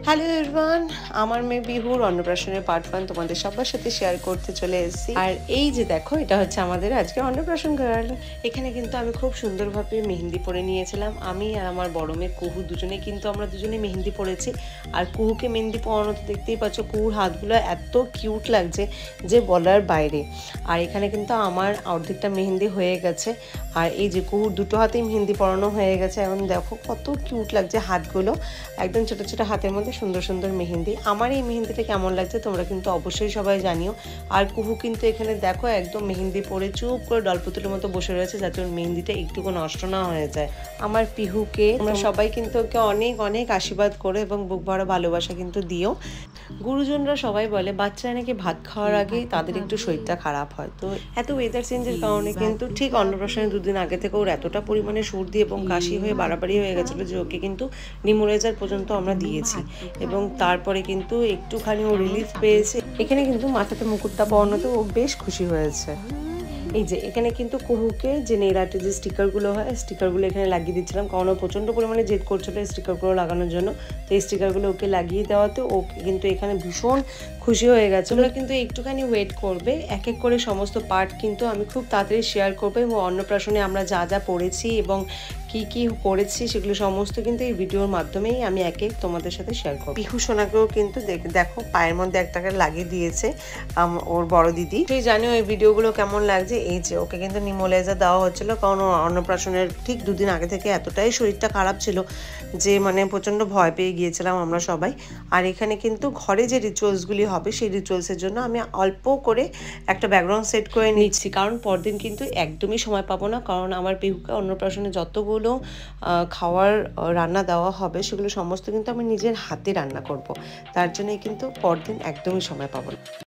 Hello everyone, আমার মেয়ে বিহুর অন্নপ্রাশনের part 1 তোমাদের সবার সাথে শেয়ার করতে চলে এসেছি। আর এই যে দেখো, এটা হচ্ছে আমাদের আজকে অন্নপ্রাশন গার্ল। এখানে কিন্তু আমি খুব সুন্দরভাবে মেহেন্দি পরে নিয়েছিলাম। আমি আর আমার বড় মেয়ে কুহু দুজনে কিন্তু আমরা দুজনে মেহেন্দি পরেছি। আর কুহুকে মেহেন্দি পরানো তো দেখতেই পাচ্ছ, কুহুর হাতগুলো এত কিউট লাগছে যে বলার বাইরে। আর এখানে কিন্তু আমার অর্ধেকটা মেহেন্দি হয়ে গেছে। আর এই যে কুহুর দুটো হাতেই মেহেন্দি পরানো হয়ে গেছে। এখন দেখো কত কিউট লাগছে হাতগুলো, একদম ছোটো ছোটো হাতের মধ্যে সুন্দর সুন্দর মেহেন্দি। আমার এই মেহেন্দিটা কেমন লাগছে তোমরা কিন্তু অবশ্যই সবাই জানিও। আর কুহু কিন্তু এখানে দেখো একদম মেহেন্দি পরে চুপ করে ডলপুতুলের মতো বসে রয়েছে, যাতে ওর মেহেন্দিটা একটুকু নষ্ট না হয়ে যায়। আমার পিহুকে তোমরা সবাই কিন্তু ওকে অনেক অনেক আশীর্বাদ করো এবং বুক ভরা ভালোবাসা কিন্তু দিও। গুরুজনরা সবাই বলে বাচ্চারা নাকি ভাত খাওয়ার আগে তাদের একটু শরীরটা খারাপ হয়। তো এত ওয়েদার চেঞ্জের কারণে কিন্তু ঠিক অন্নপ্রাশনের দুদিন আগে থেকে ওর এতটা পরিমাণে সর্দি এবং কাশি হয়ে বাড়াবাড়ি হয়ে গেছিলো যে ওকে কিন্তু নিমোলাইজার পর্যন্ত আমরা দিয়েছি এবং তারপরে কিন্তু একটুখানি ও রিলিফ পেয়েছে। এখানে কিন্তু মাথাতে মুকুটটা পরানোতে ও বেশ খুশি হয়েছে। এই যে এখানে কিন্তু কুহুকে যে নেইল আর্টের যে স্টিকারগুলো হয়, স্টিকারগুলো এখানে লাগিয়ে দিচ্ছিলাম, কারণ ও প্রচণ্ড পরিমাণে জেদ করছিল এই স্টিকারগুলো লাগানোর জন্য। তো এই স্টিকারগুলো ওকে লাগিয়ে দেওয়াতে ও কিন্তু এখানে ভীষণ খুশি হয়ে গেছে। তোমরা কিন্তু একটুখানি ওয়েট করবে, এক এক করে সমস্ত পার্ট কিন্তু আমি খুব তাড়াতাড়ি শেয়ার করবো এবং অন্নপ্রাশনে আমরা যা যা পড়েছি এবং কি কি করেছি সেগুলো সমস্ত কিন্তু এই ভিডিওর মাধ্যমেই আমি এক এক তোমাদের সাথে শেয়ার করবো। পিহু সোনাকেও কিন্তু দেখো পায়ের মধ্যে একটা লাগিয়ে দিয়েছে ওর বড় দিদি। সেই জানিও এই ভিডিওগুলো কেমন লাগছে। এই যে ওকে কিন্তু নিমোলাইজার দেওয়া হচ্ছিল, কারণ অন্নপ্রাশনের ঠিক দুদিন আগে থেকে এতটাই শরীরটা খারাপ ছিল যে মানে প্রচণ্ড ভয় পেয়ে গিয়েছিলাম আমরা সবাই। আর এখানে কিন্তু ঘরে যে রিচুয়ালসগুলি হবে সেই রিচুয়ালসের জন্য আমি অল্প করে একটা ব্যাকগ্রাউন্ড সেট করে নিচ্ছি, কারণ পরদিন কিন্তু একদমই সময় পাবো না, কারণ আমার পিহুকে অন্নপ্রাশনে যতগুলো খাওয়ার রান্না দেওয়া হবে সেগুলো সমস্ত কিন্তু আমি নিজের হাতে রান্না করব। তার জন্যই কিন্তু পরদিন একদমই সময় পাবো না।